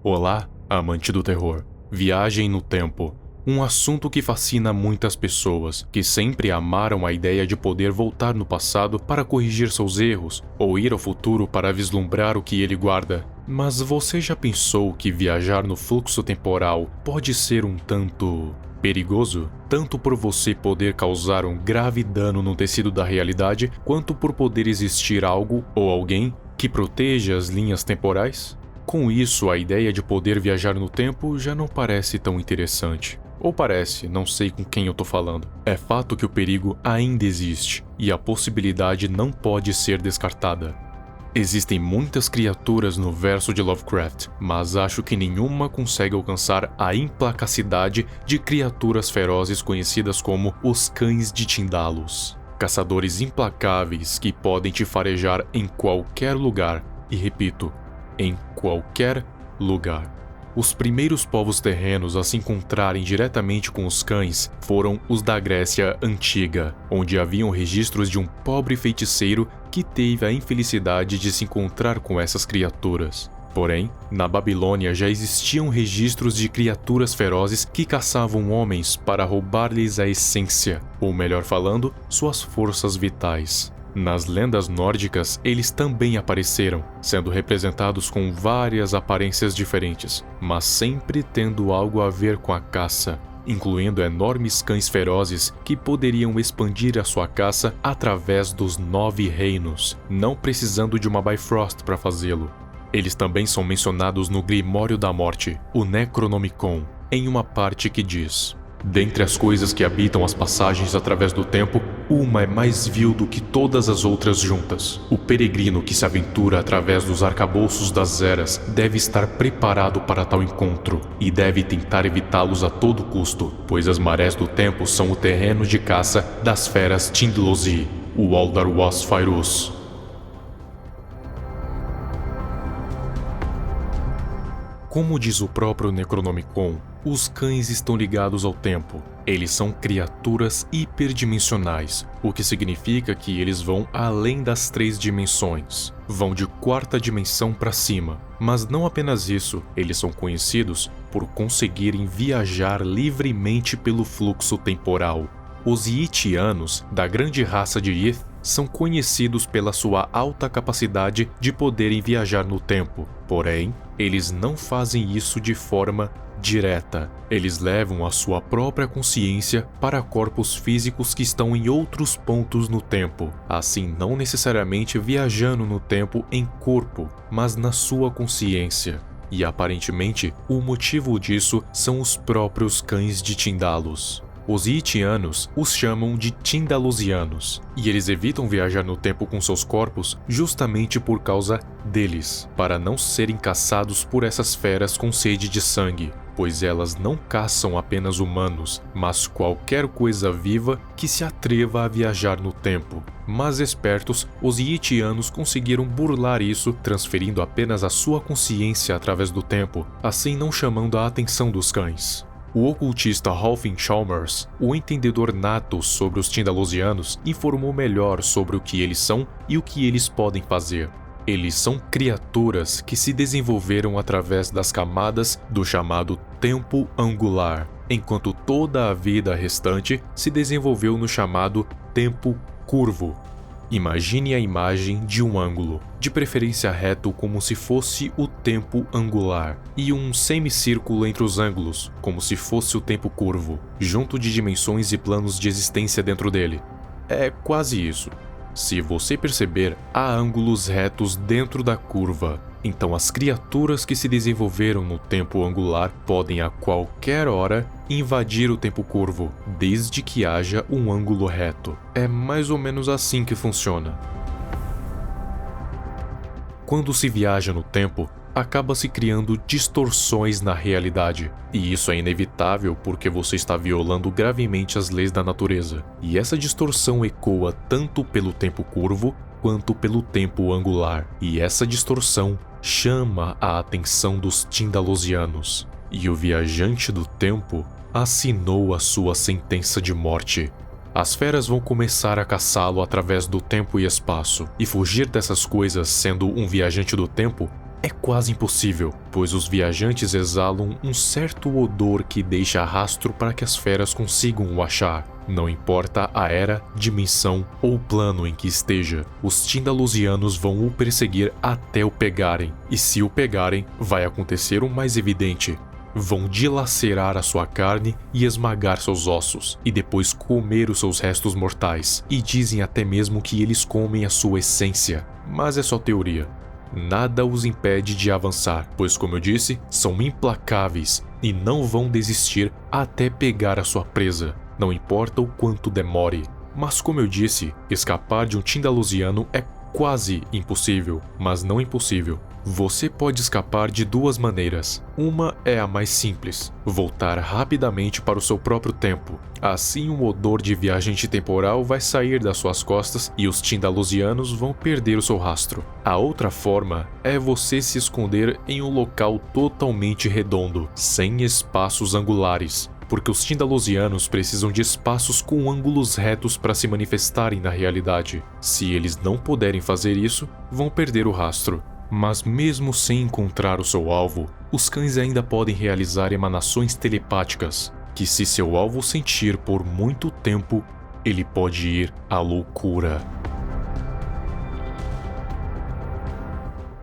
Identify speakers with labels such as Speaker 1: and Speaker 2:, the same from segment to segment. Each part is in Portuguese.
Speaker 1: Olá, amante do terror. Viagem no tempo. Um assunto que fascina muitas pessoas, que sempre amaram a ideia de poder voltar no passado para corrigir seus erros, ou ir ao futuro para vislumbrar o que ele guarda. Mas você já pensou que viajar no fluxo temporal pode ser um tanto perigoso? Tanto por você poder causar um grave dano no tecido da realidade, quanto por poder existir algo ou alguém que proteja as linhas temporais? Com isso, a ideia de poder viajar no tempo já não parece tão interessante. Ou parece, não sei com quem eu tô falando. É fato que o perigo ainda existe, e a possibilidade não pode ser descartada. Existem muitas criaturas no verso de Lovecraft, mas acho que nenhuma consegue alcançar a implacacidade de criaturas ferozes conhecidas como os Cães de Tindalos. Caçadores implacáveis que podem te farejar em qualquer lugar, e repito, em qualquer lugar. Os primeiros povos terrenos a se encontrarem diretamente com os cães foram os da Grécia Antiga, onde haviam registros de um pobre feiticeiro que teve a infelicidade de se encontrar com essas criaturas. Porém, na Babilônia já existiam registros de criaturas ferozes que caçavam homens para roubar-lhes a essência, ou melhor falando, suas forças vitais. Nas lendas nórdicas, eles também apareceram, sendo representados com várias aparências diferentes, mas sempre tendo algo a ver com a caça, incluindo enormes cães ferozes que poderiam expandir a sua caça através dos 9 reinos, não precisando de uma Bifrost para fazê-lo. Eles também são mencionados no Grimório da Morte, o Necronomicon, em uma parte que diz: dentre as coisas que habitam as passagens através do tempo, uma é mais vil do que todas as outras juntas. O peregrino que se aventura através dos arcabouços das eras deve estar preparado para tal encontro e deve tentar evitá-los a todo custo, pois as marés do tempo são o terreno de caça das feras Tindlozi, o Aldar Was-Fairuz. Como diz o próprio Necronomicon, os cães estão ligados ao tempo. Eles são criaturas hiperdimensionais, o que significa que eles vão além das 3 dimensões. Vão de 4ª dimensão para cima. Mas não apenas isso, eles são conhecidos por conseguirem viajar livremente pelo fluxo temporal. Os Yitianos, da grande raça de Yith, são conhecidos pela sua alta capacidade de poderem viajar no tempo. Porém, eles não fazem isso de forma direta. Eles levam a sua própria consciência para corpos físicos que estão em outros pontos no tempo, assim não necessariamente viajando no tempo em corpo, mas na sua consciência. E aparentemente, o motivo disso são os próprios Cães de Tindalos. Os Yitianos os chamam de Tindalosianos, e eles evitam viajar no tempo com seus corpos justamente por causa deles, para não serem caçados por essas feras com sede de sangue, pois elas não caçam apenas humanos, mas qualquer coisa viva que se atreva a viajar no tempo. Mas espertos, os Yitianos conseguiram burlar isso, transferindo apenas a sua consciência através do tempo, assim não chamando a atenção dos cães. O ocultista Halfing Chalmers, o entendedor nato sobre os Tindalosianos, informou melhor sobre o que eles são e o que eles podem fazer. Eles são criaturas que se desenvolveram através das camadas do chamado tempo angular, enquanto toda a vida restante se desenvolveu no chamado tempo curvo. Imagine a imagem de um ângulo, de preferência reto como se fosse o tempo angular, e um semicírculo entre os ângulos, como se fosse o tempo curvo, junto de dimensões e planos de existência dentro dele. É quase isso. Se você perceber, há ângulos retos dentro da curva. Então as criaturas que se desenvolveram no tempo angular podem a qualquer hora invadir o tempo curvo, desde que haja um ângulo reto. É mais ou menos assim que funciona. Quando se viaja no tempo, acaba se criando distorções na realidade. E isso é inevitável porque você está violando gravemente as leis da natureza. E essa distorção ecoa tanto pelo tempo curvo quanto pelo tempo angular. E essa distorção chama a atenção dos Tindalosianos. E o viajante do tempo assinou a sua sentença de morte. As feras vão começar a caçá-lo através do tempo e espaço. E fugir dessas coisas sendo um viajante do tempo é quase impossível, pois os viajantes exalam um certo odor que deixa rastro para que as feras consigam o achar. Não importa a era, dimensão ou plano em que esteja, os Tindalusianos vão o perseguir até o pegarem. E se o pegarem, vai acontecer o mais evidente. Vão dilacerar a sua carne e esmagar seus ossos, e depois comer os seus restos mortais. E dizem até mesmo que eles comem a sua essência. Mas é só teoria. Nada os impede de avançar, pois, como eu disse, são implacáveis e não vão desistir até pegar a sua presa, não importa o quanto demore. Mas, como eu disse, escapar de um Tindalusiano é quase impossível, mas não impossível. Você pode escapar de duas maneiras. Uma é a mais simples: voltar rapidamente para o seu próprio tempo. Assim, o odor de viajante temporal vai sair das suas costas e os Tindalusianos vão perder o seu rastro. A outra forma é você se esconder em um local totalmente redondo, sem espaços angulares, porque os Tindalusianos precisam de espaços com ângulos retos para se manifestarem na realidade. Se eles não puderem fazer isso, vão perder o rastro. Mas mesmo sem encontrar o seu alvo, os cães ainda podem realizar emanações telepáticas, que se seu alvo sentir por muito tempo, ele pode ir à loucura.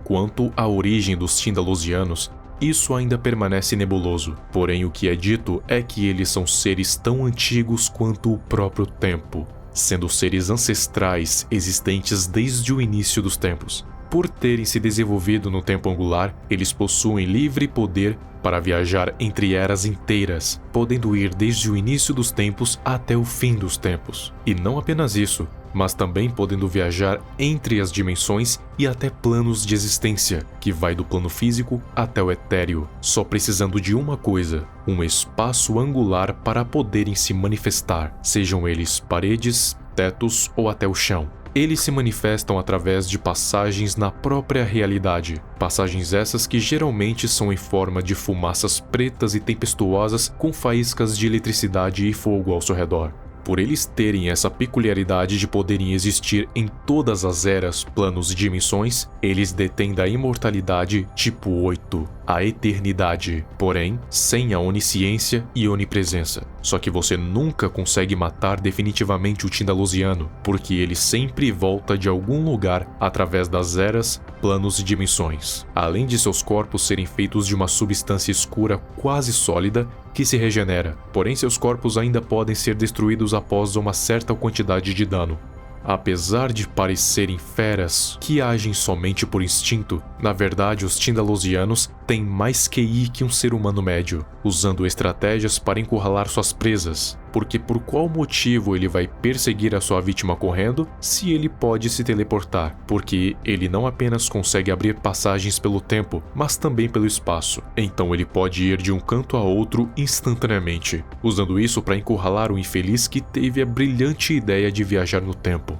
Speaker 1: Quanto à origem dos Tindalusianos, isso ainda permanece nebuloso, porém o que é dito é que eles são seres tão antigos quanto o próprio tempo, sendo seres ancestrais existentes desde o início dos tempos. Por terem se desenvolvido no tempo angular, eles possuem livre poder para viajar entre eras inteiras, podendo ir desde o início dos tempos até o fim dos tempos. E não apenas isso, mas também podendo viajar entre as dimensões e até planos de existência, que vai do plano físico até o etéreo, só precisando de uma coisa: um espaço angular para poderem se manifestar, sejam eles paredes, tetos ou até o chão. Eles se manifestam através de passagens na própria realidade, passagens essas que geralmente são em forma de fumaças pretas e tempestuosas com faíscas de eletricidade e fogo ao seu redor. Por eles terem essa peculiaridade de poderem existir em todas as eras, planos e dimensões, eles detêm da imortalidade tipo 8, a eternidade, porém sem a onisciência e onipresença. Só que você nunca consegue matar definitivamente o Tindalusiano, porque ele sempre volta de algum lugar através das eras, planos e dimensões. Além de seus corpos serem feitos de uma substância escura quase sólida que se regenera, porém seus corpos ainda podem ser destruídos após uma certa quantidade de dano. Apesar de parecerem feras que agem somente por instinto, na verdade os Tindalusianos têm mais QI que um ser humano médio, usando estratégias para encurralar suas presas. Porque por qual motivo ele vai perseguir a sua vítima correndo se ele pode se teleportar? Porque ele não apenas consegue abrir passagens pelo tempo, mas também pelo espaço. Então ele pode ir de um canto a outro instantaneamente, usando isso para encurralar o infeliz que teve a brilhante ideia de viajar no tempo.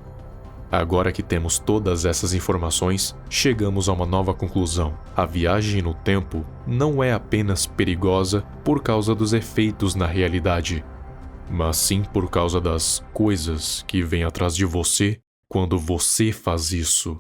Speaker 1: Agora que temos todas essas informações, chegamos a uma nova conclusão. A viagem no tempo não é apenas perigosa por causa dos efeitos na realidade, mas sim por causa das coisas que vêm atrás de você quando você faz isso.